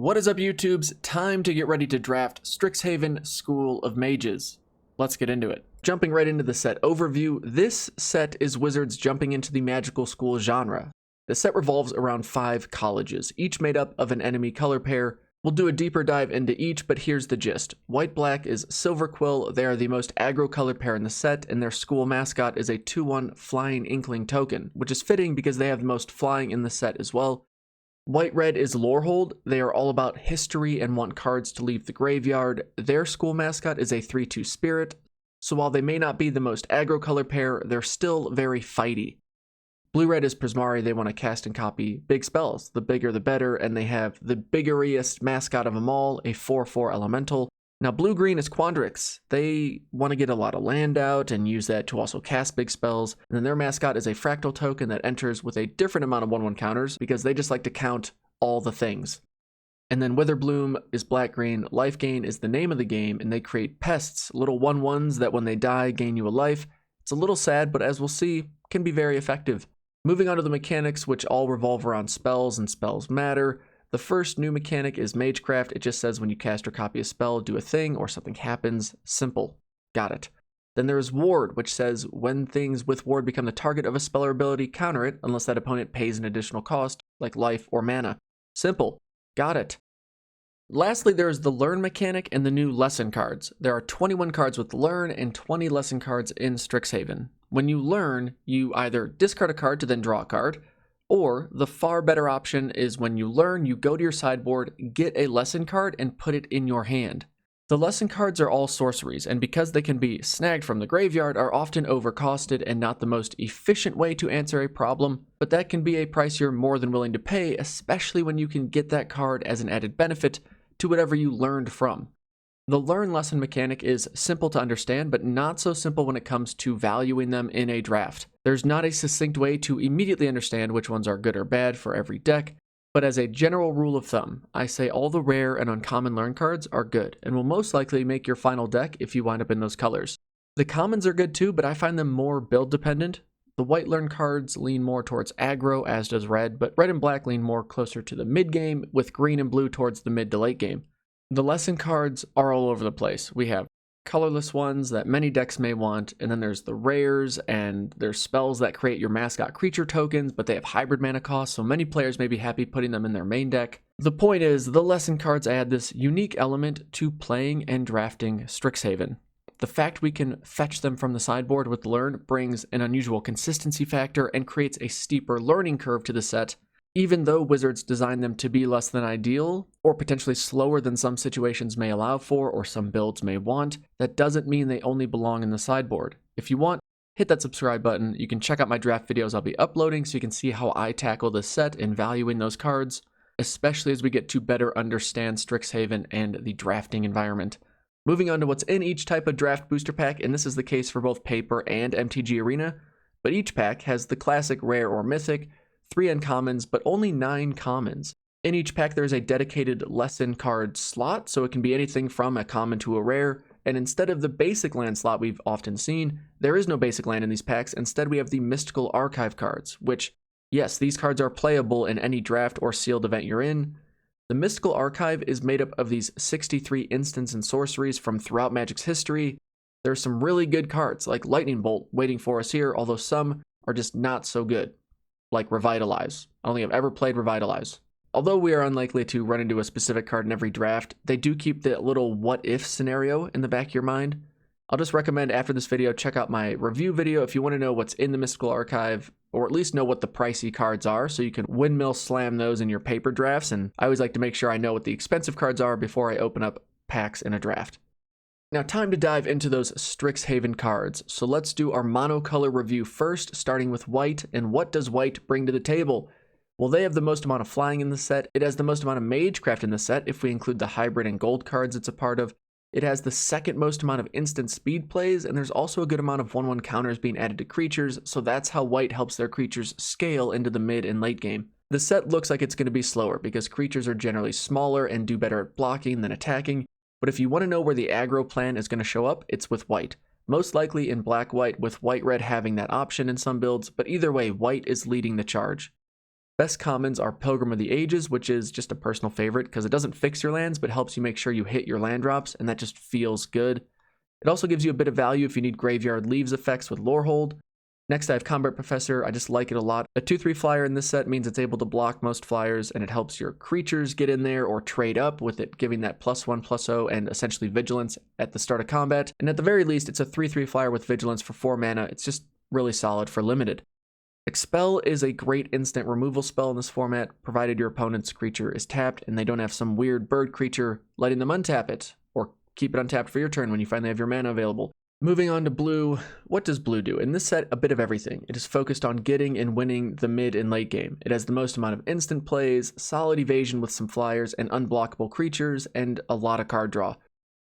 What is up, YouTubes? Time to get ready to draft Strixhaven School of Mages. Let's get into it. Jumping right into the set overview, this set is Wizards jumping into the magical school genre. The set revolves around 5 colleges, each made up of an enemy color pair. We'll do a deeper dive into each, but here's the gist. White-black is Silver Quill. They are the most aggro color pair in the set, and their school mascot is a 2/1 Flying Inkling token, which is fitting because they have the most flying in the set as well. White-red is Lorehold. They are all about history and want cards to leave the graveyard. Their school mascot is a 3/2 Spirit, so while they may not be the most aggro color pair, they're still very fighty. Blue-red is Prismari. They want to cast and copy big spells. The bigger the better, and they have the biggeriest mascot of them all, a 4/4 Elemental. Now blue-green is Quandrix. They want to get a lot of land out and use that to also cast big spells. And then their mascot is a fractal token that enters with a different amount of 1/1 counters because they just like to count all the things. And then Witherbloom is black-green. Life gain is the name of the game, and they create pests, little 1/1s that when they die gain you a life. It's a little sad, but as we'll see, can be very effective. Moving on to the mechanics, which all revolve around spells and spells matter. The first new mechanic is Magecraft. It just says when you cast or copy a spell, do a thing or something happens. Simple. Got it. Then there is Ward, which says when things with Ward become the target of a spell or ability, counter it unless that opponent pays an additional cost, like life or mana. Simple. Got it. Lastly, there is the Learn mechanic and the new Lesson cards. There are 21 cards with Learn and 20 Lesson cards in Strixhaven. When you Learn, you either discard a card to then draw a card, or the far better option is when you Learn, you go to your sideboard, get a lesson card, and put it in your hand. The lesson cards are all sorceries, and because they can be snagged from the graveyard, are often overcosted and not the most efficient way to answer a problem, but that can be a price you're more than willing to pay, especially when you can get that card as an added benefit to whatever you learned from. The Learn lesson mechanic is simple to understand, but not so simple when it comes to valuing them in a draft. There's not a succinct way to immediately understand which ones are good or bad for every deck, but as a general rule of thumb, I say all the rare and uncommon Learn cards are good, and will most likely make your final deck if you wind up in those colors. The commons are good too, but I find them more build dependent. The white Learn cards lean more towards aggro, as does red, but red and black lean more closer to the mid game, with green and blue towards the mid to late game. The lesson cards are all over the place. We have colorless ones that many decks may want, and then there's the rares, and there's spells that create your mascot creature tokens, but they have hybrid mana costs, so many players may be happy putting them in their main deck. The point is, the lesson cards add this unique element to playing and drafting Strixhaven. The fact we can fetch them from the sideboard with Learn brings an unusual consistency factor and creates a steeper learning curve to the set. Even though Wizards designed them to be less than ideal, or potentially slower than some situations may allow for, or some builds may want, that doesn't mean they only belong in the sideboard. If you want, hit that subscribe button. You can check out my draft videos I'll be uploading so you can see how I tackle this set and valuing those cards, especially as we get to better understand Strixhaven and the drafting environment. Moving on to what's in each type of draft booster pack, and this is the case for both Paper and MTG Arena, but each pack has the classic rare or mythic, 3 uncommons, but only 9 commons. In each pack, there's a dedicated lesson card slot, so it can be anything from a common to a rare, and instead of the basic land slot we've often seen, there is no basic land in these packs. Instead, we have the mystical archive cards, which, yes, these cards are playable in any draft or sealed event you're in. The mystical archive is made up of these 63 instants and sorceries from throughout Magic's history. There's some really good cards, like Lightning Bolt, waiting for us here, although some are just not so good, like Revitalize. I don't think I've ever played Revitalize. Although we are unlikely to run into a specific card in every draft, they do keep the little what-if scenario in the back of your mind. I'll just recommend after this video, check out my review video if you want to know what's in the Mystical Archive, or at least know what the pricey cards are, so you can windmill slam those in your paper drafts, and I always like to make sure I know what the expensive cards are before I open up packs in a draft. Now, time to dive into those Strixhaven cards. So let's do our monocolor review first, starting with white. And what does white bring to the table? Well, they have the most amount of flying in the set. It has the most amount of Magecraft in the set, if we include the hybrid and gold cards it's a part of. It has the second most amount of instant speed plays, and there's also a good amount of 1/1 counters being added to creatures, so that's how white helps their creatures scale into the mid and late game. The set looks like it's going to be slower, because creatures are generally smaller and do better at blocking than attacking. But if you want to know where the aggro plan is going to show up, it's with white. Most likely in black-white, with white-red having that option in some builds, but either way, white is leading the charge. Best commons are Pilgrim of the Ages, which is just a personal favorite because it doesn't fix your lands, but helps you make sure you hit your land drops, and that just feels good. It also gives you a bit of value if you need Graveyard Leaves effects with Lorehold. Next, I have Combat Professor. I just like it a lot. A 2/3 flyer in this set means it's able to block most flyers, and it helps your creatures get in there or trade up with it, giving that +1/+0 and essentially Vigilance at the start of combat. And at the very least, it's a 3/3 flyer with Vigilance for 4 mana. It's just really solid for limited. Expel is a great instant removal spell in this format, provided your opponent's creature is tapped and they don't have some weird bird creature letting them untap it, or keep it untapped for your turn when you finally have your mana available. Moving on to blue, what does blue do? In this set, a bit of everything. It is focused on getting and winning the mid and late game. It has the most amount of instant plays, solid evasion with some flyers and unblockable creatures, and a lot of card draw.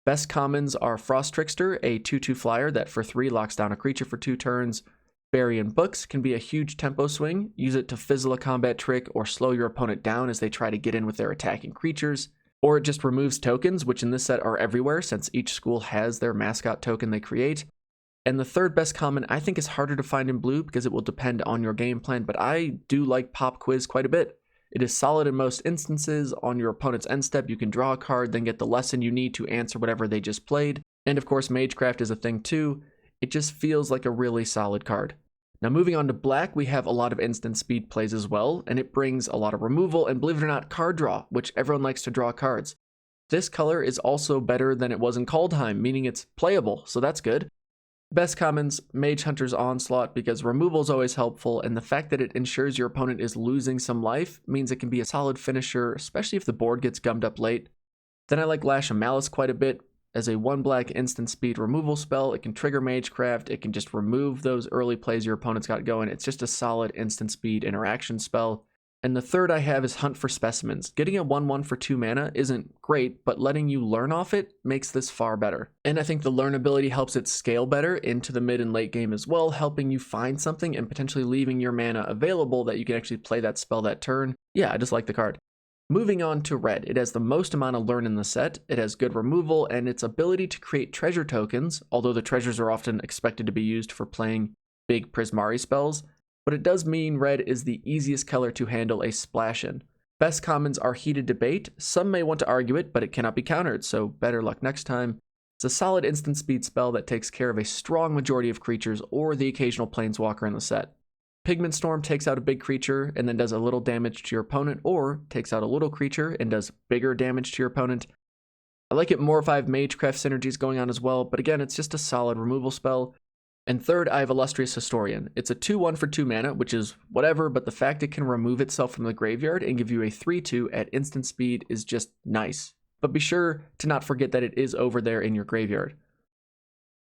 Best commons are Frost Trickster, a 2/2 flyer that for 3 locks down a creature for 2 turns. Bury in Books can be a huge tempo swing. Use it to fizzle a combat trick or slow your opponent down as they try to get in with their attacking creatures. Or it just removes tokens, which in this set are everywhere since each school has their mascot token they create. And the third best common I think is harder to find in blue because it will depend on your game plan, but I do like Pop Quiz quite a bit. It is solid in most instances. On your opponent's end step, you can draw a card, then get the lesson you need to answer whatever they just played. And of course, Magecraft is a thing too. It just feels like a really solid card. Now moving on to black, we have a lot of instant speed plays as well, and it brings a lot of removal and, believe it or not, card draw, which everyone likes to draw cards. This color is also better than it was in Kaldheim, meaning it's playable, so that's good. Best commons, Mage Hunter's Onslaught, because removal is always helpful, and the fact that it ensures your opponent is losing some life means it can be a solid finisher, especially if the board gets gummed up late. Then I like Lash of Malice quite a bit. As a 1 black instant speed removal spell, it can trigger Magecraft, it can just remove those early plays your opponent's got going. It's just a solid instant speed interaction spell. And the third I have is Hunt for Specimens. Getting a 1/1 for 2 mana isn't great, but letting you learn off it makes this far better. And I think the learn ability helps it scale better into the mid and late game as well, helping you find something and potentially leaving your mana available that you can actually play that spell that turn. Yeah, I just like the card. Moving on to red, it has the most amount of learn in the set, it has good removal, and its ability to create treasure tokens, although the treasures are often expected to be used for playing big Prismari spells, but it does mean red is the easiest color to handle a splash in. Best commons are Heated Debate. Some may want to argue it, but it cannot be countered, so better luck next time. It's a solid instant speed spell that takes care of a strong majority of creatures or the occasional planeswalker in the set. Pigment Storm takes out a big creature and then does a little damage to your opponent, or takes out a little creature and does bigger damage to your opponent. I like it more if I have Magecraft synergies going on as well, but again, it's just a solid removal spell. And third, I have Illustrious Historian. It's a 2/1 for 2 mana, which is whatever, but the fact it can remove itself from the graveyard and give you a 3/2 at instant speed is just nice. But be sure to not forget that it is over there in your graveyard.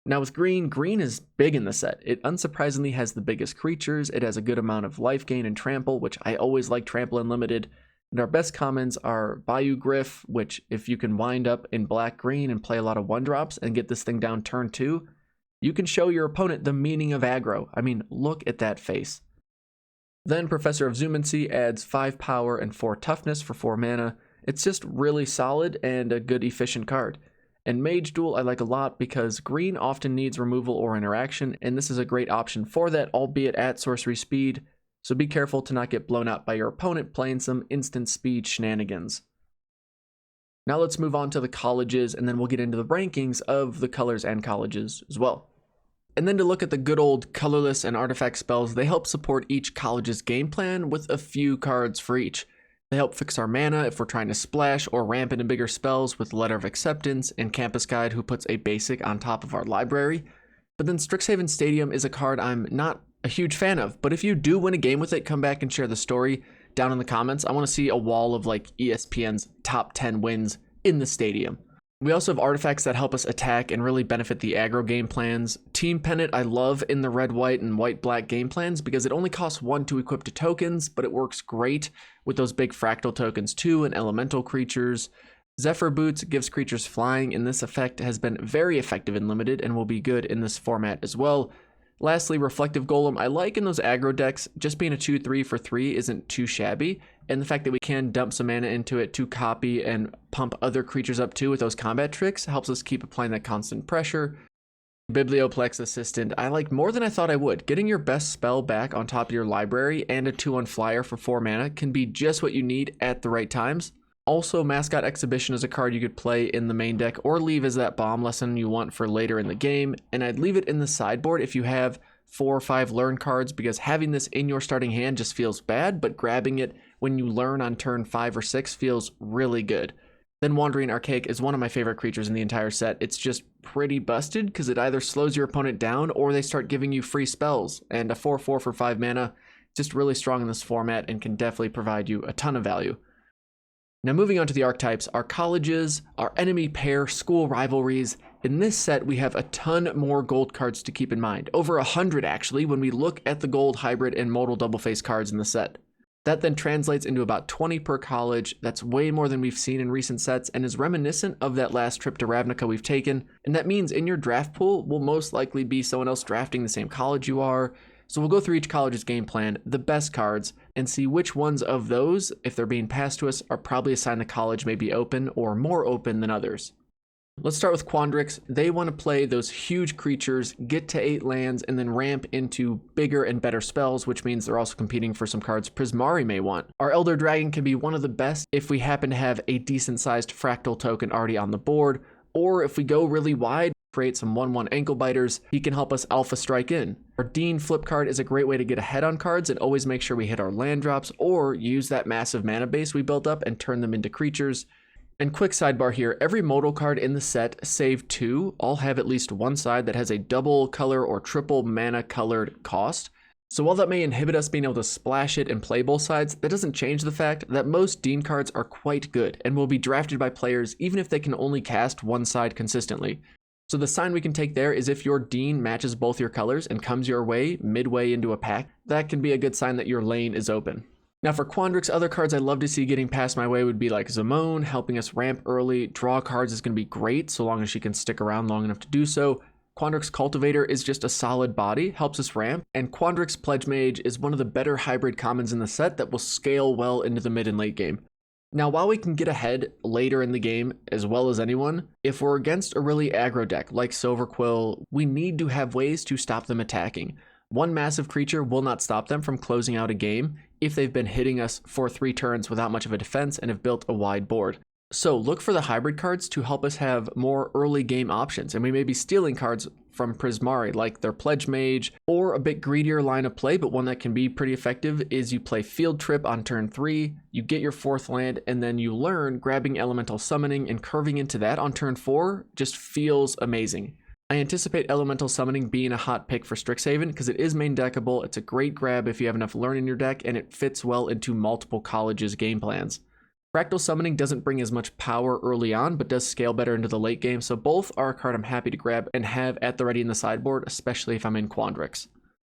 Now with green, green is big in the set. It unsurprisingly has the biggest creatures, it has a good amount of life gain and trample, which I always like trample unlimited. And our best commons are Bayou Griff, which if you can wind up in black-green and play a lot of 1-drops and get this thing down turn 2, you can show your opponent the meaning of aggro. I mean, look at that face. Then Professor of Zoomancy adds 5 power and 4 toughness for 4 mana. It's just really solid and a good efficient card. And Mage Duel I like a lot because green often needs removal or interaction, and this is a great option for that, albeit at sorcery speed, so be careful to not get blown out by your opponent playing some instant speed shenanigans. Now let's move on to the colleges, and then we'll get into the rankings of the colors and colleges as well. And then to look at the good old colorless and artifact spells, they help support each college's game plan with a few cards for each. They help fix our mana if we're trying to splash or ramp into bigger spells with Letter of Acceptance and Campus Guide, who puts a basic on top of our library. But then Strixhaven Stadium is a card I'm not a huge fan of, but if you do win a game with it, come back and share the story down in the comments. I want to see a wall of like ESPN's top 10 wins in the stadium. We also have artifacts that help us attack and really benefit the aggro game plans. Team Pennant I love in the red-white and white-black game plans because it only costs 1 to equip to tokens, but it works great with those big fractal tokens too and elemental creatures. Zephyr Boots gives creatures flying, and this effect has been very effective in limited and will be good in this format as well. Lastly, Reflective Golem I like in those aggro decks. Just being a 2/3 for 3 isn't too shabby, and the fact that we can dump some mana into it to copy and pump other creatures up too with those combat tricks helps us keep applying that constant pressure. Biblioplex Assistant I like more than I thought I would. Getting your best spell back on top of your library and a 2/1 flyer for 4 mana can be just what you need at the right times. Also, Mascot Exhibition is a card you could play in the main deck or leave as that bomb lesson you want for later in the game, and I'd leave it in the sideboard if you have 4 or 5 learn cards, because having this in your starting hand just feels bad, but grabbing it when you learn on turn 5 or 6 feels really good. Then Wandering Archaic is one of my favorite creatures in the entire set. It's just pretty busted because it either slows your opponent down or they start giving you free spells, and a 4/4 for 5 mana, just really strong in this format and can definitely provide you a ton of value. Now moving on to the archetypes, our colleges, our enemy pair, school rivalries. In this set, we have a ton more gold cards to keep in mind. Over 100 actually, when we look at the gold, hybrid, and modal double face cards in the set. That then translates into about 20 per college. That's way more than we've seen in recent sets and is reminiscent of that last trip to Ravnica we've taken. And that means in your draft pool will most likely be someone else drafting the same college you are. So we'll go through each college's game plan, the best cards, and see which ones of those, if they're being passed to us, are probably assigned the college may be open or more open than others. Let's start with Quandrix. They want to play those huge creatures, get to 8 lands, and then ramp into bigger and better spells, which means they're also competing for some cards Prismari may want. Our Elder Dragon can be one of the best if we happen to have a decent sized fractal token already on the board, or if we go really wide, create some 1/1 ankle biters, he can help us alpha strike in. Our Dean flip card is a great way to get ahead on cards and always make sure we hit our land drops or use that massive mana base we built up and turn them into creatures. And quick sidebar here, every modal card in the set, save 2, all have at least one side that has a double color or triple mana colored cost. So while that may inhibit us being able to splash it and play both sides, that doesn't change the fact that most Dean cards are quite good and will be drafted by players even if they can only cast one side consistently. So the sign we can take there is if your Dean matches both your colors and comes your way midway into a pack, that can be a good sign that your lane is open. Now for Quandrix, other cards I'd love to see getting past my way would be like Zamone, helping us ramp early. Draw cards is going to be great so long as she can stick around long enough to do so. Quandrix Cultivator is just a solid body, helps us ramp, and Quandrix Pledge Mage is one of the better hybrid commons in the set that will scale well into the mid and late game. Now while we can get ahead later in the game as well as anyone, if we're against a really aggro deck like Silverquill, we need to have ways to stop them attacking. One massive creature will not stop them from closing out a game if they've been hitting us for 3 turns without much of a defense and have built a wide board. So look for the hybrid cards to help us have more early game options, and we may be stealing cards from Prismari like their Pledge Mage, or a bit greedier line of play, but one that can be pretty effective is you play Field Trip on turn 3, you get your 4th land, and then you learn grabbing Elemental Summoning and curving into that on turn 4 just feels amazing. I anticipate Elemental Summoning being a hot pick for Strixhaven because it is main deckable, it's a great grab if you have enough learn in your deck, and it fits well into multiple colleges' game plans. Fractal Summoning doesn't bring as much power early on, but does scale better into the late game, so both are a card I'm happy to grab and have at the ready in the sideboard, especially if I'm in Quandrix.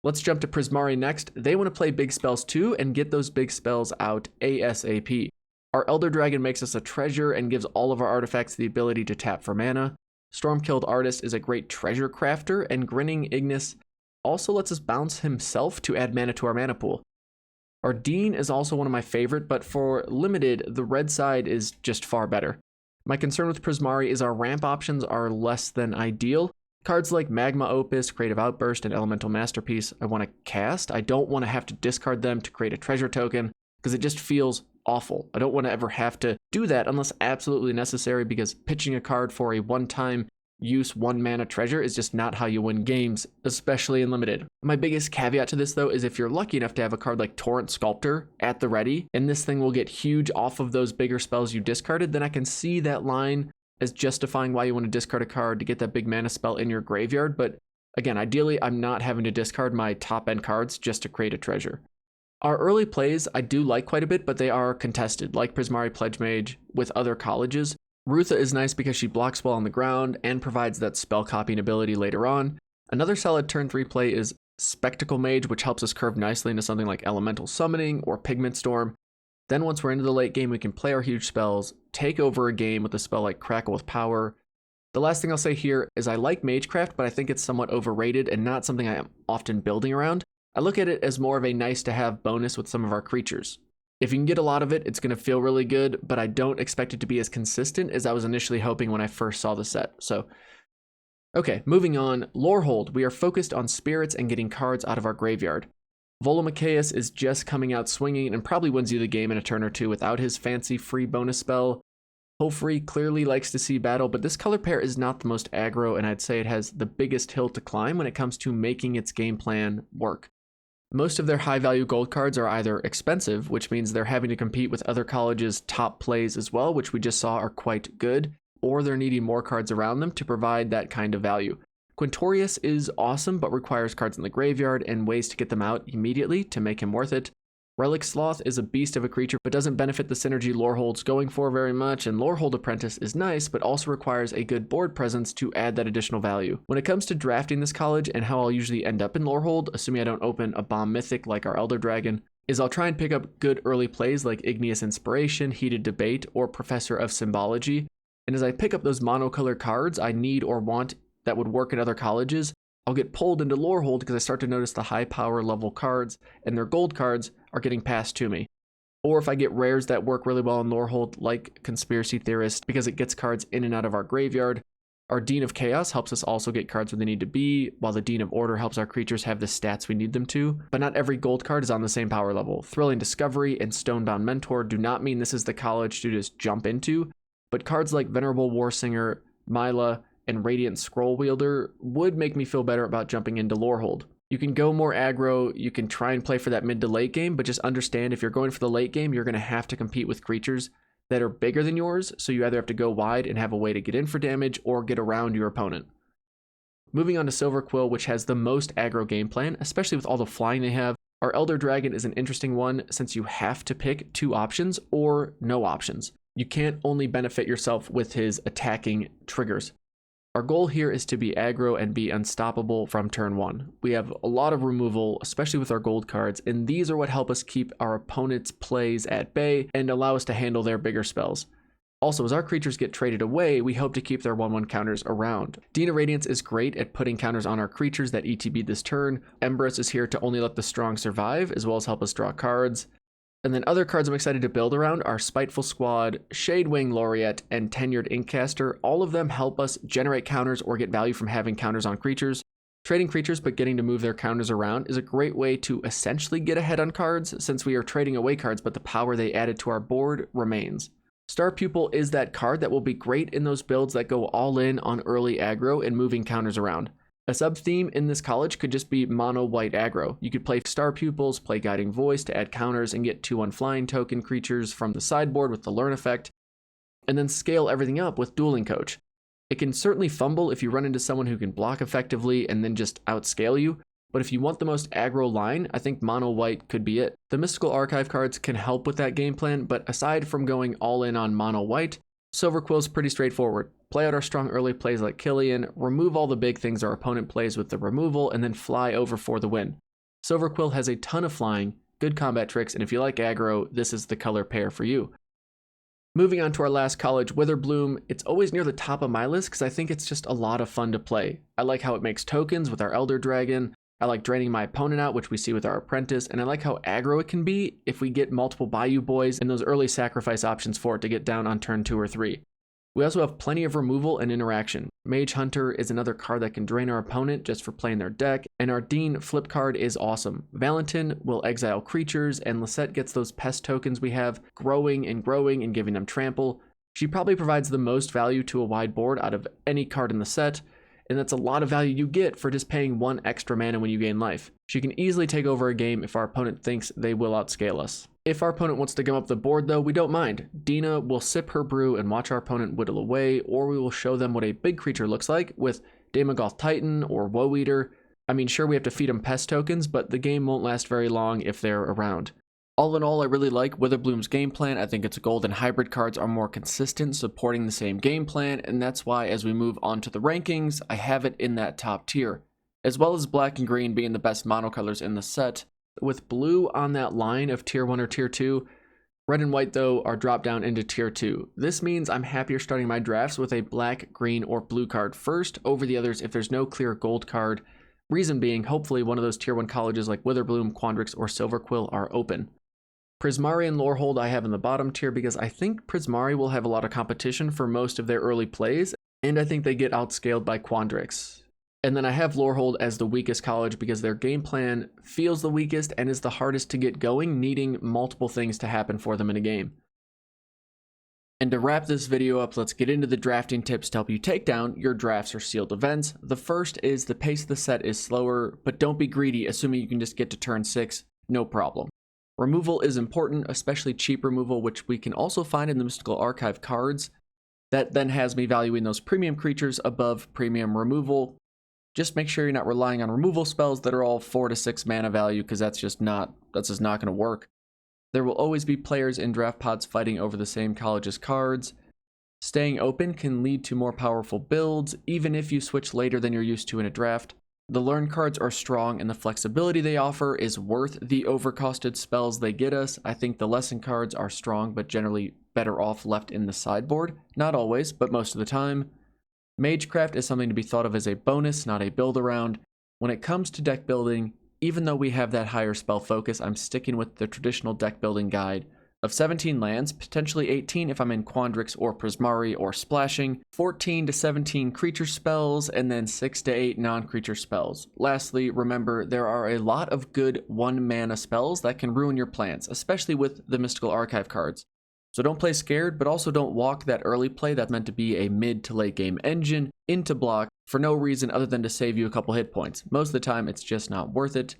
Let's jump to Prismari next. They want to play big spells too and get those big spells out ASAP. Our Elder Dragon makes us a treasure and gives all of our artifacts the ability to tap for mana. Stormkilled Artist is a great treasure crafter, and Grinning Ignis also lets us bounce himself to add mana to our mana pool. Our Dean is also one of my favorite, but for limited, the red side is just far better. My concern with Prismari is our ramp options are less than ideal. Cards like Magma Opus, Creative Outburst, and Elemental Masterpiece I want to cast. I don't want to have to discard them to create a treasure token because it just feels awful. I don't want to ever have to do that unless absolutely necessary, because pitching a card for a one-time use 1 mana treasure is just not how you win games, especially in limited. My biggest caveat to this though is if you're lucky enough to have a card like Torrent Sculptor at the ready, and this thing will get huge off of those bigger spells you discarded, then I can see that line as justifying why you want to discard a card to get that big mana spell in your graveyard. But again, ideally I'm not having to discard my top end cards just to create a treasure. Our early plays I do like quite a bit, but they are contested, like Prismari Pledge Mage with other colleges. Rutha is nice because she blocks well on the ground and provides that spell copying ability later on. Another solid turn 3 play is Spectacle Mage, which helps us curve nicely into something like Elemental Summoning or Pigment Storm. Then once we're into the late game, we can play our huge spells, take over a game with a spell like Crackle with Power. The last thing I'll say here is I like Magecraft, but I think it's somewhat overrated and not something I am often building around. I look at it as more of a nice to have bonus with some of our creatures. If you can get a lot of it, it's going to feel really good, but I don't expect it to be as consistent as I was initially hoping when I first saw the set. So, Okay, moving on, Lorehold. We are focused on spirits and getting cards out of our graveyard. Volumachaius is just coming out swinging and probably wins you the game in a turn or two without his fancy free bonus spell. Hofri clearly likes to see battle, but this color pair is not the most aggro, and I'd say it has the biggest hill to climb when it comes to making its game plan work. Most of their high value gold cards are either expensive, which means they're having to compete with other colleges' top plays as well, which we just saw are quite good, or they're needing more cards around them to provide that kind of value. Quintorius is awesome, but requires cards in the graveyard and ways to get them out immediately to make him worth it. Relic Sloth is a beast of a creature, but doesn't benefit the synergy Lorehold's going for very much, and Lorehold Apprentice is nice, but also requires a good board presence to add that additional value. When it comes to drafting this college and how I'll usually end up in Lorehold, assuming I don't open a bomb mythic like our Elder Dragon, is I'll try and pick up good early plays like Igneous Inspiration, Heated Debate, or Professor of Symbology, and as I pick up those monocolor cards I need or want that would work in other colleges, I'll get pulled into Lorehold because I start to notice the high power level cards and their gold cards are getting passed to me. Or if I get rares that work really well in Lorehold, like Conspiracy Theorist, because it gets cards in and out of our graveyard. Our Dean of Chaos helps us also get cards where they need to be, while the Dean of Order helps our creatures have the stats we need them to. But not every gold card is on the same power level. Thrilling Discovery and Stonebound Mentor do not mean this is the college to just jump into, but cards like Venerable Warsinger, Myla, and Radiant Scroll Wielder would make me feel better about jumping into Lorehold. You can go more aggro, you can try and play for that mid to late game, but just understand if you're going for the late game, you're going to have to compete with creatures that are bigger than yours, so you either have to go wide and have a way to get in for damage or get around your opponent. Moving on to Silver Quill, which has the most aggro game plan, especially with all the flying they have. Our Elder Dragon is an interesting one since you have to pick two options or no options. You can't only benefit yourself with his attacking triggers. Our goal here is to be aggro and be unstoppable from turn one. We have a lot of removal, especially with our gold cards, and these are what help us keep our opponent's plays at bay and allow us to handle their bigger spells. Also, as our creatures get traded away, we hope to keep their 1/1 counters around. Dean of Radiance is great at putting counters on our creatures that ETB this turn. Empress is here to only let the strong survive, as well as help us draw cards. And then other cards I'm excited to build around are Spiteful Squad, Shadewing Laureate, and Tenured Inkcaster. All of them help us generate counters or get value from having counters on creatures. Trading creatures but getting to move their counters around is a great way to essentially get ahead on cards, since we are trading away cards but the power they added to our board remains. Star Pupil is that card that will be great in those builds that go all in on early aggro and moving counters around. A sub-theme in this college could just be mono white aggro. You could play Star Pupils, play Guiding Voice to add counters and get 2/1 flying token creatures from the sideboard with the Learn effect, and then scale everything up with Dueling Coach. It can certainly fumble if you run into someone who can block effectively and then just outscale you, but if you want the most aggro line, I think mono white could be it. The Mystical Archive cards can help with that game plan, but aside from going all in on mono white, Silver Quill's pretty straightforward. Play out our strong early plays like Killian, remove all the big things our opponent plays with the removal, and then fly over for the win. Silver Quill has a ton of flying, good combat tricks, and if you like aggro, this is the color pair for you. Moving on to our last college, Witherbloom. It's always near the top of my list because I think it's just a lot of fun to play. I like how it makes tokens with our Elder Dragon. I like draining my opponent out, which we see with our Apprentice, and I like how aggro it can be if we get multiple Bayou Boys and those early sacrifice options for it to get down on turn 2 or 3. We also have plenty of removal and interaction. Mage Hunter is another card that can drain our opponent just for playing their deck, and our Dean flip card is awesome. Valentin will exile creatures, and Lisette gets those pest tokens we have growing and giving them trample. She probably provides the most value to a wide board out of any card in the set, and that's a lot of value you get for just paying 1 extra mana when you gain life. She can easily take over a game if our opponent thinks they will outscale us. If our opponent wants to gum up the board though, we don't mind. Dina will sip her brew and watch our opponent whittle away, or we will show them what a big creature looks like with Daemogoth Titan or Woe Eater. I mean, sure, we have to feed them pest tokens, but the game won't last very long if they're around. All in all, I really like Witherbloom's game plan. I think its gold and hybrid cards are more consistent, supporting the same game plan, and that's why as we move on to the rankings, I have it in that top tier. As well as black and green being the best monocolors in the set, with blue on that line of tier 1 or tier 2, red and white though are dropped down into tier 2. This means I'm happier starting my drafts with a black, green, or blue card first over the others if there's no clear gold card. Reason being, hopefully one of those tier 1 colleges like Witherbloom, Quandrix, or Silverquill are open. Prismari and Lorehold I have in the bottom tier because I think Prismari will have a lot of competition for most of their early plays, And I think they get outscaled by Quandrix. And then I have Lorehold as the weakest college because their game plan feels the weakest and is the hardest to get going, needing multiple things to happen for them in a game. And to wrap this video up, let's get into the drafting tips to help you take down your drafts or sealed events. The first is the pace of the set is slower, but don't be greedy, assuming you can just get to turn 6, no problem. Removal is important, especially cheap removal, which we can also find in the Mystical Archive cards. That then has me valuing those premium creatures above premium removal. Just make sure you're not relying on removal spells that are all 4 to 6 mana value, because that's just not going to work. There will always be players in draft pods fighting over the same college's cards. Staying open can lead to more powerful builds, even if you switch later than you're used to in a draft. The learn cards are strong, and the flexibility they offer is worth the overcosted spells they get us. I think the lesson cards are strong, but generally better off left in the sideboard. Not always, but most of the time. Magecraft is something to be thought of as a bonus, not a build around. When it comes to deck building, even though we have that higher spell focus, I'm sticking with the traditional deck building guide of 17 lands, potentially 18 if I'm in Quandrix or Prismari or Splashing, 14 to 17 creature spells, and then 6 to 8 non-creature spells. Lastly, remember there are a lot of good 1-mana spells that can ruin your plans, especially with the Mystical Archive cards. So don't play scared, but also don't walk that early play that's meant to be a mid to late game engine into block for no reason other than to save you a couple hit points. Most of the time, it's just not worth it.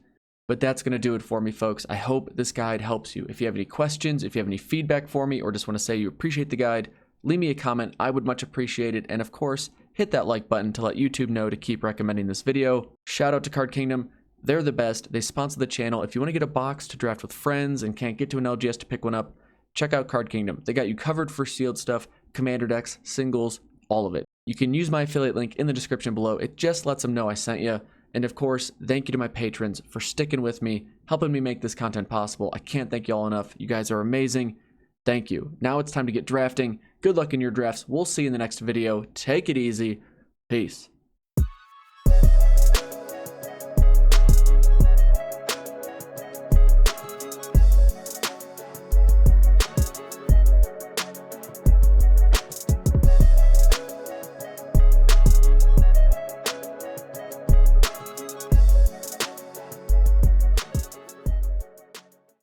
But that's going to do it for me, folks. I hope this guide helps you. If you have any questions, if you have any feedback for me, or just want to say you appreciate the guide, leave me a comment. I would much appreciate it. And of course, hit that like button to let YouTube know to keep recommending this video. Shout out to Card Kingdom. They're the best. They sponsor the channel. If you want to get a box to draft with friends and can't get to an LGS to pick one up, check out Card Kingdom. They got you covered for sealed stuff, commander decks, singles, all of it. You can use my affiliate link in the description below. It just lets them know I sent you. And of course, thank you to my patrons for sticking with me, helping me make this content possible. I can't thank y'all enough. You guys are amazing. Thank you. Now it's time to get drafting. Good luck in your drafts. We'll see you in the next video. Take it easy. Peace.